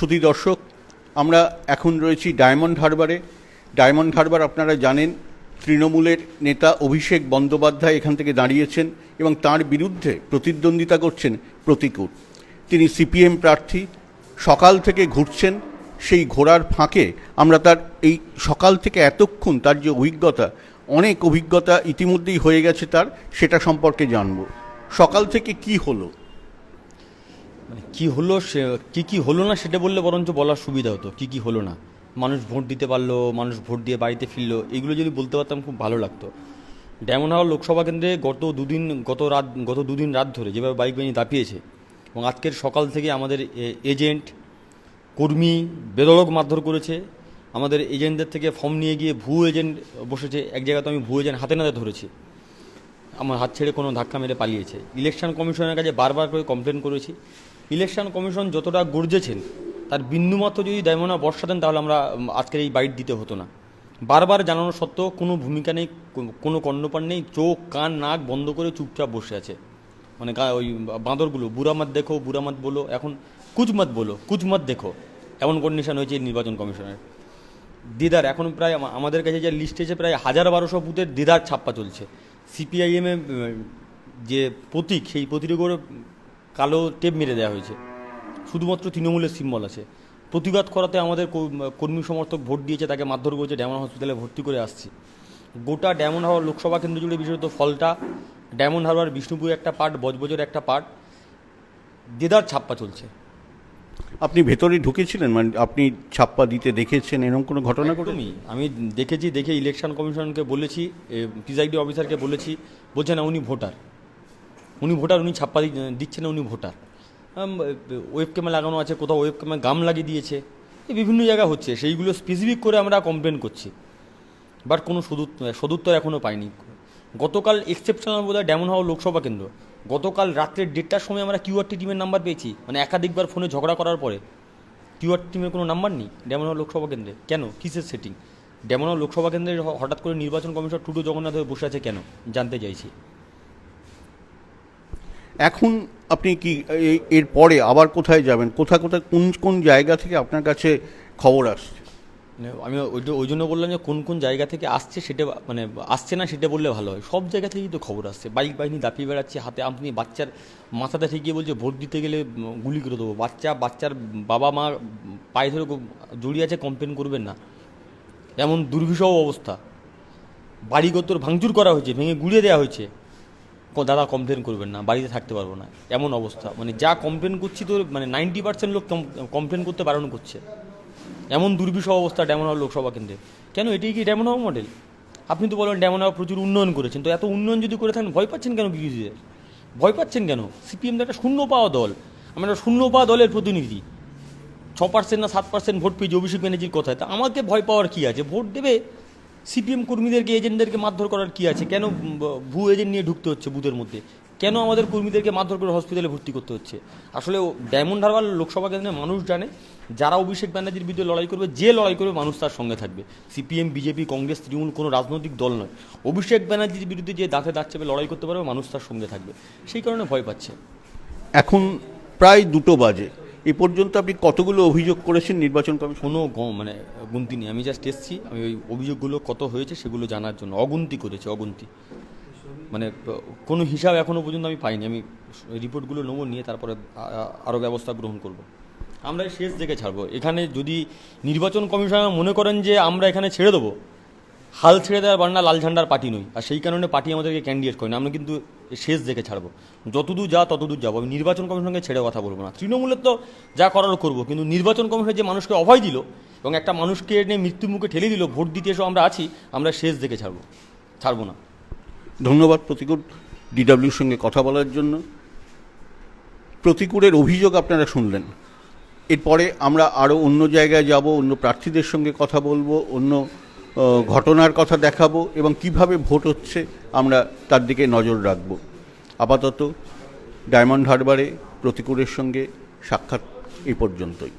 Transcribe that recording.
সুধী দর্শক, আমরা এখন রয়েছি ডায়মন্ড হারবারে। ডায়মন্ড হারবার আপনারা জানেন, তৃণমূলের নেতা অভিষেক বন্দ্যোপাধ্যায় এখান থেকে দাঁড়িয়েছেন এবং তার বিরুদ্ধে প্রতিদ্বন্দ্বিতা করছেন প্রতিকূল। তিনি সিপিএম প্রার্থী, সকাল থেকে ঘুরছেন। সেই ঘোরার ফাঁকে আমরা তার এই সকাল থেকে এতক্ষণ তার যে অভিজ্ঞতা, অনেক অভিজ্ঞতা ইতিমধ্যেই হয়ে গেছে তার, সেটা সম্পর্কে জানব। সকাল থেকে কি হলো, মানে কী হলো, সে কী হলো না সেটা বললে বরঞ্চ বলার সুবিধা হতো। কী হলো না, মানুষ ভোট দিতে পারলো, মানুষ ভোট দিয়ে বাড়িতে ফিরলো, এগুলো যদি বলতে পারতাম খুব ভালো লাগতো। ডায়মন্ড হারবার লোকসভা কেন্দ্রে গত দুদিন রাত ধরে যেভাবে বাইক বাহিনী দাপিয়েছে এবং আজকের সকাল থেকে আমাদের এজেন্ট কর্মী বেদরক মারধর করেছে। আমাদের এজেন্টদের থেকে ফর্ম নিয়ে গিয়ে ভুয়ো এজেন্ট বসেছে। এক জায়গায় তো আমি ভুয়ো এজেন্ট হাতে নাতে ধরেছি, আমার হাত ছেড়ে কোনো ধাক্কা মেরে পালিয়েছে। ইলেকশন কমিশনের কাছে বারবার করে কমপ্লেন করেছি। ইলেকশন কমিশন যতটা গর্জেছেন তার বিন্দুমাত্র যদি দায়মনা বর্ষাতেন তাহলে আমরা আজকের এই বাইট দিতে হতো না। বারবার জানানো সত্ত্বেও কোনো ভূমিকা নেই, কোনো কর্ণপাত নেই, চোখ কান নাক বন্ধ করে চুপচাপ বসে আছে। মানে ওই বাঁদরগুলো, বুড়ামাত দেখো বুড়ামাত বলো, এখন কুচমাত বলো, কুচমাত দেখো, এমন কন্ডিশন হয়েছে নির্বাচন কমিশনের। দিদার এখন প্রায় আমাদের কাছে যে লিস্ট এসে প্রায় 1200 বুথের দিদার ছাপ্পা চলছে। সিপিআইএমে যে প্রতীক, সেই প্রতীকের উপরে কালো টেপ মেরে দেওয়া হয়েছে, শুধুমাত্র তৃণমূলের সিম্বল আছে। প্রতিবাদ করাতে আমাদের কর্মী সমর্থক ভোট দিয়েছে, তাকে মারধর করেছে, ডায়মন্ড হসপিটালে ভর্তি করে আসছি। গোটা ডায়মন্ড হারবার লোকসভা কেন্দ্র জুড়ে বিশেষত ফলটা, ডায়মন্ড হারবার বিষ্ণুপুর একটা পার্ট, বজবজের একটা পার্ট, দেদার ছাপ্পা চলছে। আপনি ভেতরে ঢুকেছিলেন, মানে আপনি ছাপ্পা দিতে দেখেছেন, এরকম কোনো ঘটনা ঘটে? আমি দেখেছি, দেখে ইলেকশন কমিশনকে বলেছি, প্রিসাইডিং অফিসারকে বলেছি, বলছে না উনি ভোটার, উনি ছাপ্পা দিচ্ছেন না, উনি ভোটার। ওয়েব ক্যামেরা লাগানো আছে, কোথাও ওয়েব ক্যামেরা গাম লাগিয়ে দিয়েছে, এই বিভিন্ন জায়গা হচ্ছে, সেইগুলো স্পেসিফিক করে আমরা কমপ্লেন করছি, বাট কোনো সদুত্তর এখনও পাইনি। গতকাল এক্সেপশনাল বোধহয় ডায়মন্ড হারবার লোকসভা কেন্দ্র, গতকাল রাত্রে 1:30টার সময় আমরা কিউআরটি টিমের নাম্বার পেয়েছি, মানে একাধিকবার ফোনে ঝগড়া করার পরে কিউআরটি টিমের কোনো নাম্বার নেই ডায়মন্ড হারবার লোকসভা কেন্দ্রে। কেন, কিসের সেটিং? ডায়মন্ড হারবার লোকসভা কেন্দ্রে হঠাৎ করে নির্বাচন কমিশন টুটু জগন্নাথ হয়ে বসে আছে কেন, জানতে চাইছি। এখন আপনি কি এর পরে আবার কোথায় যাবেন? কোথায় কোন জায়গা থেকে আপনার কাছে খবর আসছে? আমি ওই জন্য বললাম যে কোন জায়গা থেকে আসছে সেটা, মানে আসছে না সেটা বললে ভালো হয়। সব জায়গা থেকেই তো খবর আসছে, বাইক বাহিনী দাপিয়ে বেড়াচ্ছে হাতে। আপনি বাচ্চার মাথাতে ঠেকিয়ে বলছে ভোট দিতে গেলে গুলি করে দেবো। বাচ্চার বাবা মা পায়ে ধরে জড়িয়ে আছে, কমপ্লেন করবেন না, এমন দুর্বিষহ অবস্থা। বাড়িগতর ভাঙচুর করা হয়েছে, ভেঙে গুড়িয়ে দেওয়া হয়েছে, দাদা কমপ্লেন করবেন না, বাড়িতে থাকতে পারবো না, এমন অবস্থা। মানে যা কমপ্লেন করছি তো, মানে 90% লোক কমপ্লেন করতে বারণ করছে, এমন দুর্বিষহ অবস্থা ডায়মন্ড হারবার লোকসভা কেন্দ্রে। কেন, এটাই কি ডায়মন্ড হারবার মডেল? আপনি তো বলেন ডায়মন্ড হারবার প্রচুর উন্নয়ন করেছেন, তো এত উন্নয়ন যদি করে থাকেন ভয় পাচ্ছেন কেন বিরোধীদের? ভয় পাচ্ছেন কেন? সিপিএম তো একটা শূন্য পাওয়া দল, আমরা শূন্য পাওয়া দলের প্রতিনিধি। 6% না 7% ভোট পেয়েছি অভিষেক ব্যানার্জির কথায়, তা আমাকে ভয় পাওয়ার কী আছে? ভোট দেবে। সিপিএম কর্মীদেরকে, এজেন্টদেরকে মারধর করার কী আছে? কেন ভুয়ো এজেন্ট নিয়ে ঢুকতে হচ্ছে বুথের মধ্যে? কেন আমাদের কর্মীদেরকে মারধর করে হসপিটালে ভর্তি করতে হচ্ছে? আসলে ডায়মন্ড হারবার লোকসভা কেন্দ্রে মানুষ জানে, যারা অভিষেক ব্যানার্জির বিরুদ্ধে লড়াই করবে, যে লড়াই করবে মানুষ তার সঙ্গে থাকবে। সিপিএম, বিজেপি, কংগ্রেস, তৃণমূল কোনো রাজনৈতিক দল নয়। অভিষেক ব্যানার্জির বিরুদ্ধে যে দাঁতে দাঁত চেপে লড়াই করতে পারবে, মানুষ তার সঙ্গে থাকবে, সেই কারণে ভয় পাচ্ছে। এখন প্রায় 2টো বাজে, এ পর্যন্ত আপনি কতগুলো অভিযোগ করেছেন নির্বাচন কমিশন? কোনো মানে গুনতি নেই, আমি জাস্ট এসেছি, আমি ওই অভিযোগগুলো কত হয়েছে সেগুলো জানার জন্য। অগুন্তি করেছে, অগুন্তি, মানে কোনো হিসাব এখনও পর্যন্ত আমি পাইনি। আমি রিপোর্টগুলো নেবো, নিয়ে তারপরে আরও ব্যবস্থা গ্রহণ করব। আমরা শেষ দেখে ছাড়বো। এখানে যদি নির্বাচন কমিশন মনে করেন যে আমরা এখানে ছেড়ে দেবো, হাল ছেড়ে দেওয়ার বান্না লাল ঝান্ডার পার্টি নই, আর সেই কারণে পার্টি আমাদেরকে ক্যান্ডিডেট করে না। আমরা কিন্তু শেষ দেখে ছাড়বো, যতদূর যা ততদূর যাবো। আমি নির্বাচন কমিশনকে ছেড়ে কথা বলবো না। তৃণমূলের তো যা করারও করবো, কিন্তু নির্বাচন কমিশন যে মানুষকে অভয় দিল এবং একটা মানুষকে নিয়ে মৃত্যুর মুখে ঠেলে দিল, ভোট দিতে এসেও আমরা আছি, আমরা শেষ দেখে ছাড়বো না। ধন্যবাদ প্রতিকূল, ডিডব্লিউর সঙ্গে কথা বলার জন্য। প্রতিকূলের অভিযোগ আপনারা শুনলেন। এরপরে আমরা আরও অন্য জায়গায় যাব, অন্য প্রার্থীদের সঙ্গে কথা বলবো, অন্য ঘটনার কথা দেখাবো এবং কিভাবে ভোট হচ্ছে আমরা তার দিকে নজর রাখব। আপাতত ডায়মন্ড হারবারে প্রতিকূলের সঙ্গে সাক্ষাৎ এই পর্যন্তই।